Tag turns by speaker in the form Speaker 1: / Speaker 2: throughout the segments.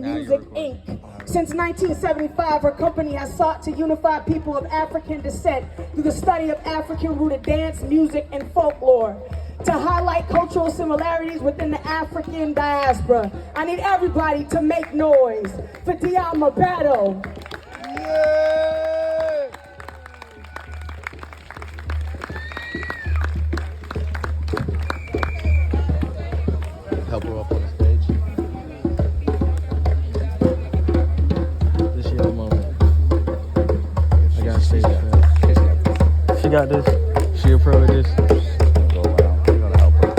Speaker 1: Music Inc. Since 1975, her company has sought to unify people of African descent through the study of African-rooted dance, music, and folklore. To highlight cultural similarities within the African diaspora, I need everybody to make noise for Diama Battle.
Speaker 2: Yeah!
Speaker 3: Help her up on the stage. This is your moment. I got stage for her. She got this. She a pro at this.
Speaker 2: Go around. You're gonna help her.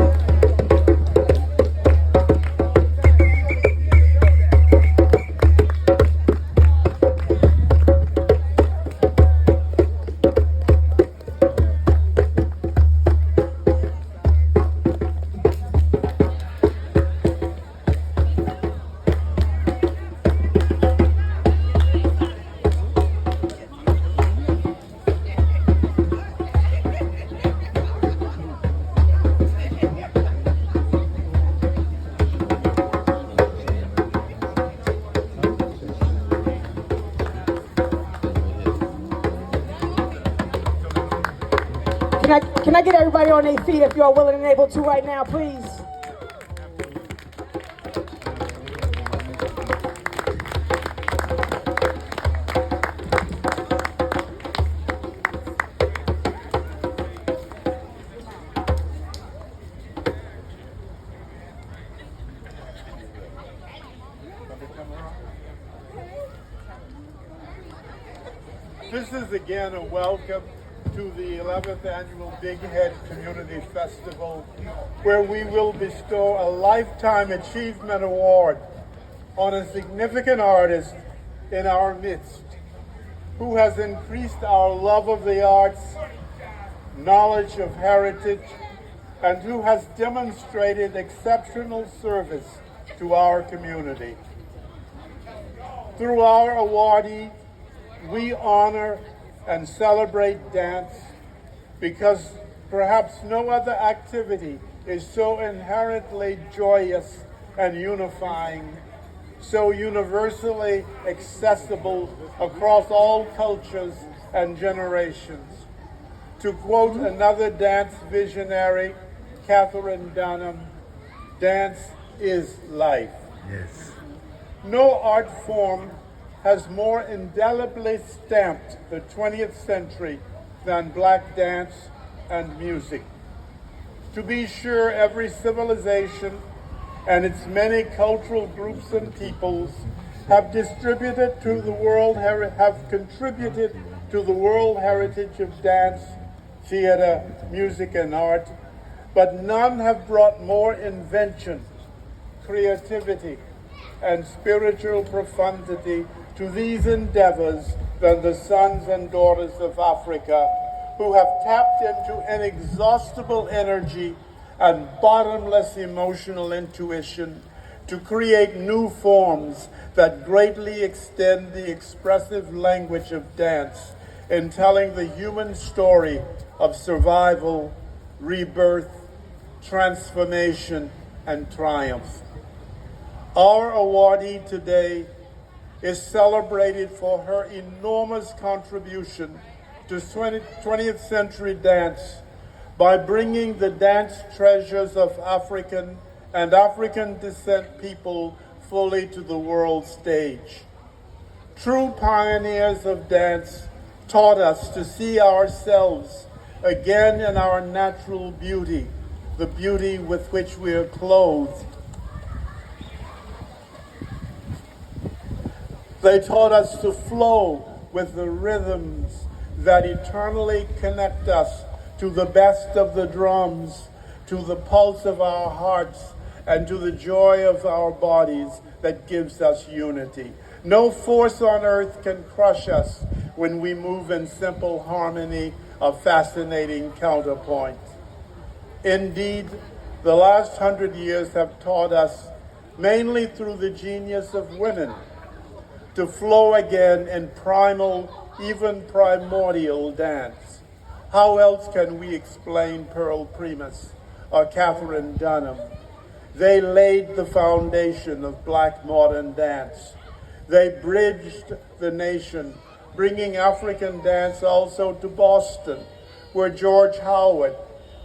Speaker 1: Can I get everybody on their feet if you're willing and able to right now, please?
Speaker 4: This is again a welcome to the 11th Annual Big Head Community Festival, where we will bestow a Lifetime Achievement Award on a significant artist in our midst who has increased our love of the arts, knowledge of heritage, and who has demonstrated exceptional service to our community. Through our awardee, we honor and celebrate dance because perhaps no other activity is so inherently joyous and unifying, so universally accessible across all cultures and generations. To quote another dance visionary, Catherine Dunham, dance is life.
Speaker 2: Yes.
Speaker 4: No art form has more indelibly stamped the 20th century than Black dance and music. To be sure, every civilization and its many cultural groups and peoples have contributed to the world heritage of dance, theater, music, and art, but none have brought more invention, creativity, and spiritual profundity to these endeavors than the sons and daughters of Africa, who have tapped into inexhaustible energy and bottomless emotional intuition to create new forms that greatly extend the expressive language of dance in telling the human story of survival, rebirth, transformation, and triumph. Our awardee today is celebrated for her enormous contribution to 20th century dance by bringing the dance treasures of African and African descent people fully to the world stage. True pioneers of dance taught us to see ourselves again in our natural beauty, the beauty with which we are clothed. They taught us to flow with the rhythms that eternally connect us to the best of the drums, to the pulse of our hearts, and to the joy of our bodies that gives us unity. No force on earth can crush us when we move in simple harmony of fascinating counterpoint. Indeed, the last 100 years have taught us, mainly through the genius of women, to flow again in primal, even primordial dance. How else can we explain Pearl Primus or Catherine Dunham? They laid the foundation of black modern dance. They bridged the nation, bringing African dance also to Boston, where George Howard,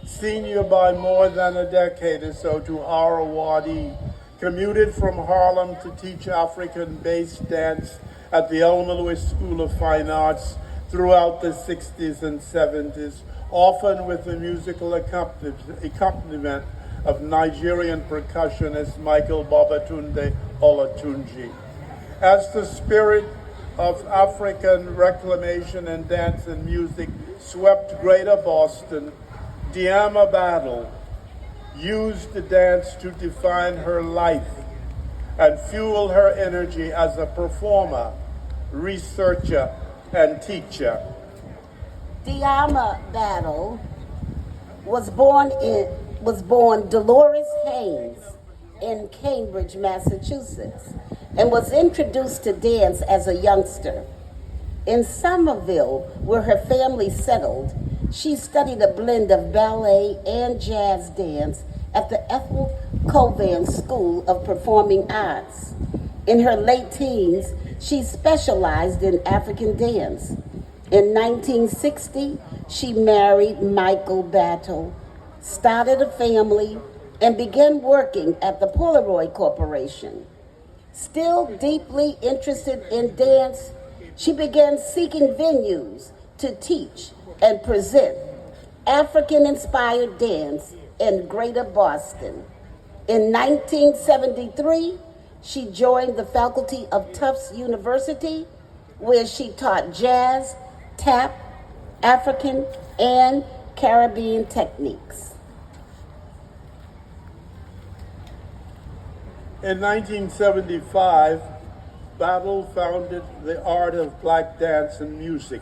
Speaker 4: senior by more than a decade or so to our awardee, commuted from Harlem to teach African-based dance at the Elma Lewis School of Fine Arts throughout the 60s and 70s, often with the musical accompaniment of Nigerian percussionist Michael Babatunde Olatunji. As the spirit of African reclamation and dance and music swept Greater Boston, Diama Battle used the dance to define her life and fuel her energy as a performer, researcher, and teacher.
Speaker 5: Diama Battle was born Dolores Haynes in Cambridge, Massachusetts, and was introduced to dance as a youngster. In Somerville, where her family settled, she studied a blend of ballet and jazz dance at the Ethel Covan School of Performing Arts. In her late teens, she specialized in African dance. In 1960, she married Michael Battle, started a family, and began working at the Polaroid Corporation. Still deeply interested in dance, she began seeking venues to teach and present African-inspired dance in Greater Boston. In 1973, she joined the faculty of Tufts University, where she taught jazz, tap, African, and Caribbean techniques.
Speaker 4: In 1975, Battle founded the Art of Black Dance and Music.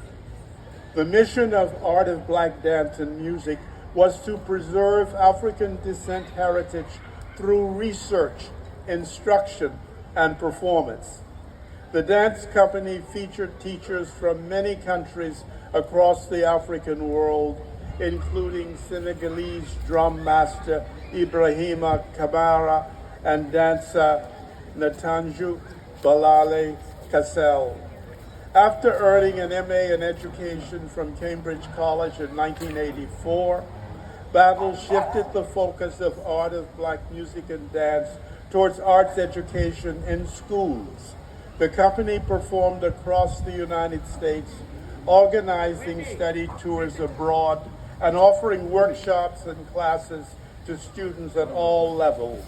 Speaker 4: The mission of Art of Black Dance and Music was to preserve African descent heritage through research, instruction, and performance. The dance company featured teachers from many countries across the African world, including Senegalese drum master Ibrahima Kamara and dancer Natanju Balale Kassel. After earning an MA in education from Cambridge College in 1984, Battle shifted the focus of Art of Black Music and Dance towards arts education in schools. The company performed across the United States, organizing study tours abroad and offering workshops and classes to students at all levels.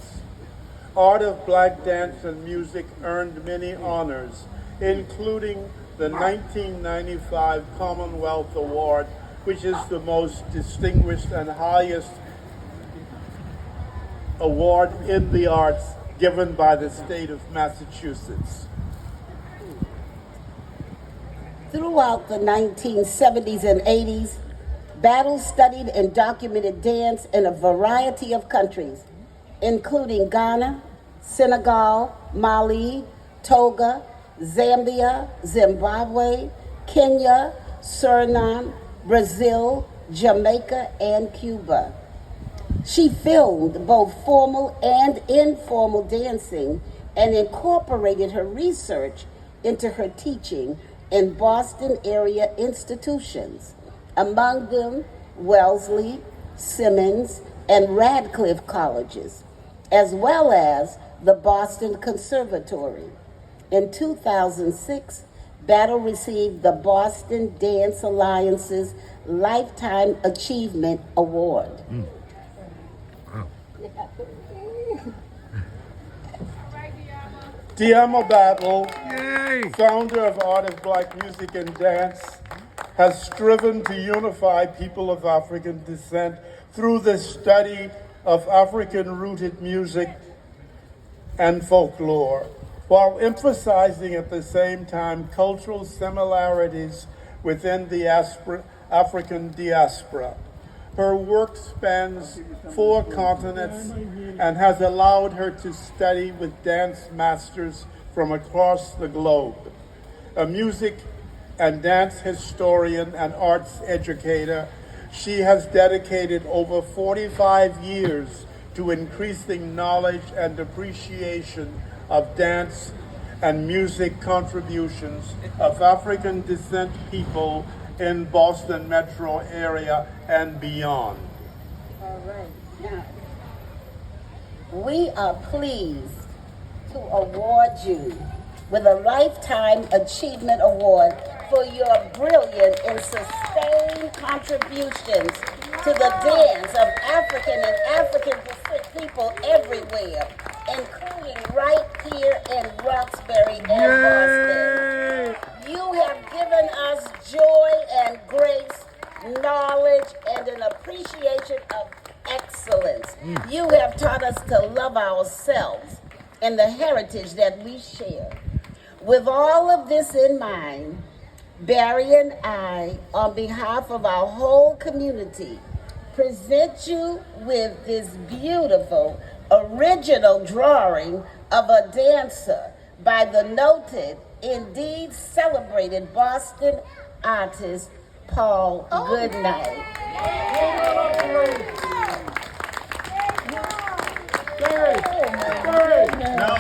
Speaker 4: Art of Black Dance and Music earned many honors, including the 1995 Commonwealth Award, which is the most distinguished and highest award in the arts given by the state of Massachusetts.
Speaker 5: Throughout the 1970s and 80s, Battle studied and documented dance in a variety of countries, including Ghana, Senegal, Mali, Togo, Zambia, Zimbabwe, Kenya, Suriname, Brazil, Jamaica, and Cuba. She filmed both formal and informal dancing and incorporated her research into her teaching in Boston area institutions, among them Wellesley, Simmons, and Radcliffe colleges, as well as the Boston Conservatory. In 2006, Battle received the Boston Dance Alliance's Lifetime Achievement Award.
Speaker 4: Diama Battle, founder of Art of Black Music and Dance, has striven to unify people of African descent through the study of African-rooted music and folklore, while emphasizing at the same time cultural similarities within the African diaspora. Her work spans 4 continents and has allowed her to study with dance masters from across the globe. A music and dance historian and arts educator, she has dedicated over 45 years to increasing knowledge and appreciation of dance and music contributions of African descent people in Boston metro area and beyond.
Speaker 5: All right. Now, we are pleased to award you with a Lifetime Achievement Award for your brilliant and sustained contributions to the dance of African and African Pacific people everywhere, including right here in Roxbury and Boston. You have given us joy and grace, knowledge, and an appreciation of excellence. You have taught us to love ourselves and the heritage that we share. With all of this in mind, Barry and I, on behalf of our whole community, present you with this beautiful original drawing of a dancer by the noted, indeed celebrated Boston artist Paul Goodnight.
Speaker 4: Now,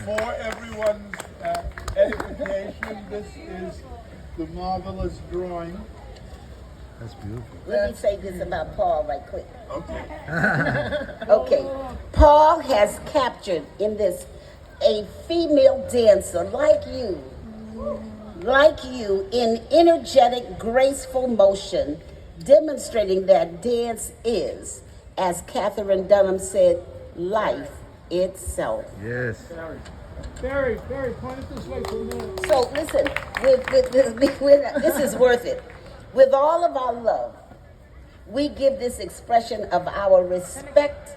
Speaker 4: for everyone's edification, this is the marvelous drawing.
Speaker 2: That's beautiful.
Speaker 5: Let me say this about Paul right quick.
Speaker 4: Okay.
Speaker 5: Okay, Paul has captured in this a female dancer like you in energetic, graceful motion, demonstrating that dance is, as Catherine Dunham said, life itself.
Speaker 2: Yes.
Speaker 6: Barry, point it this way for a minute.
Speaker 5: So listen, this is worth it. With all of our love, we give this expression of our respect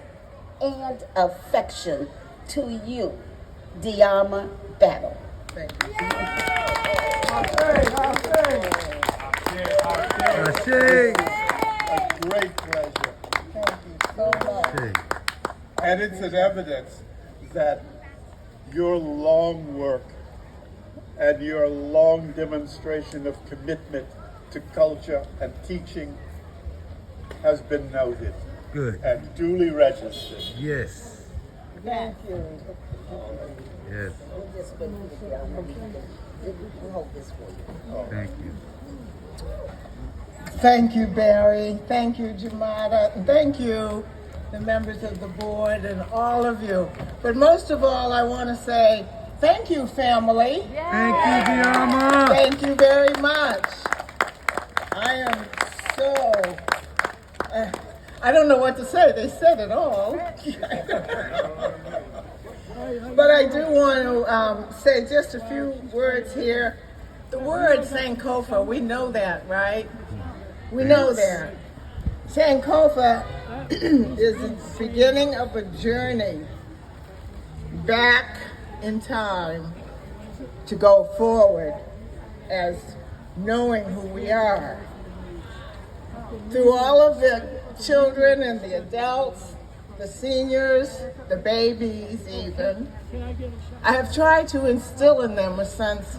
Speaker 5: and affection to you, Diama Battle. Thank you.
Speaker 4: A great pleasure.
Speaker 5: Thank you so much.
Speaker 4: And it's an evidence that your long work and your long demonstration of commitment to culture and teaching has been noted.
Speaker 2: Good.
Speaker 4: And duly registered.
Speaker 2: Yes.
Speaker 5: Thank you.
Speaker 2: Yes.
Speaker 5: We'll just wait for the We'll hold this for you.
Speaker 2: Thank you.
Speaker 6: Thank you, Barry. Thank you, Jamada. And thank you, the members of the board and all of you. But most of all, I want to say thank you, family.
Speaker 2: Thank you, Diama.
Speaker 6: Thank you very much. I am so, I don't know what to say. They said it all. But I do want to say just a few words here. The word Sankofa, we know that, right? We know that. Sankofa is the beginning of a journey back in time to go forward as knowing who we are. Through all of the children and the adults, the seniors, the babies even, I have tried to instill in them a sense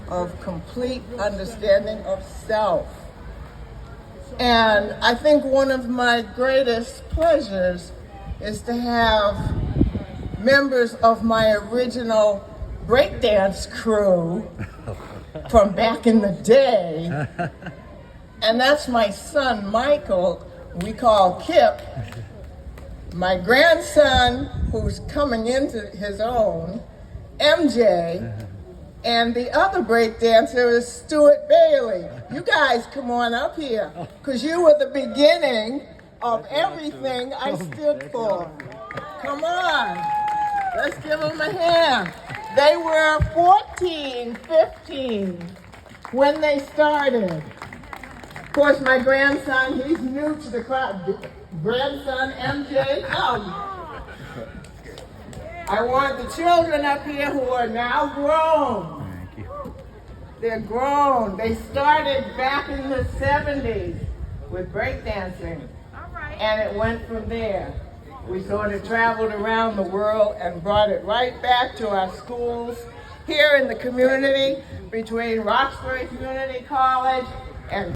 Speaker 6: of complete understanding of self. And I think one of my greatest pleasures is to have members of my original breakdance crew from back in the day. And that's my son, Michael, we call Kip. My grandson, who's coming into his own, MJ, and the other break dancer is Stuart Bailey. You guys come on up here, because you were the beginning of everything I stood for. Come on, let's give them a hand. They were 14, 15 when they started. Of course, my grandson, he's new to the crowd. Grandson, MJ, come. I want the children up here who are now grown.
Speaker 2: Thank you.
Speaker 6: They're grown. They started back in the 70s with breakdancing. And it went from there. We sort of traveled around the world and brought it right back to our schools here in the community between Roxbury Community College and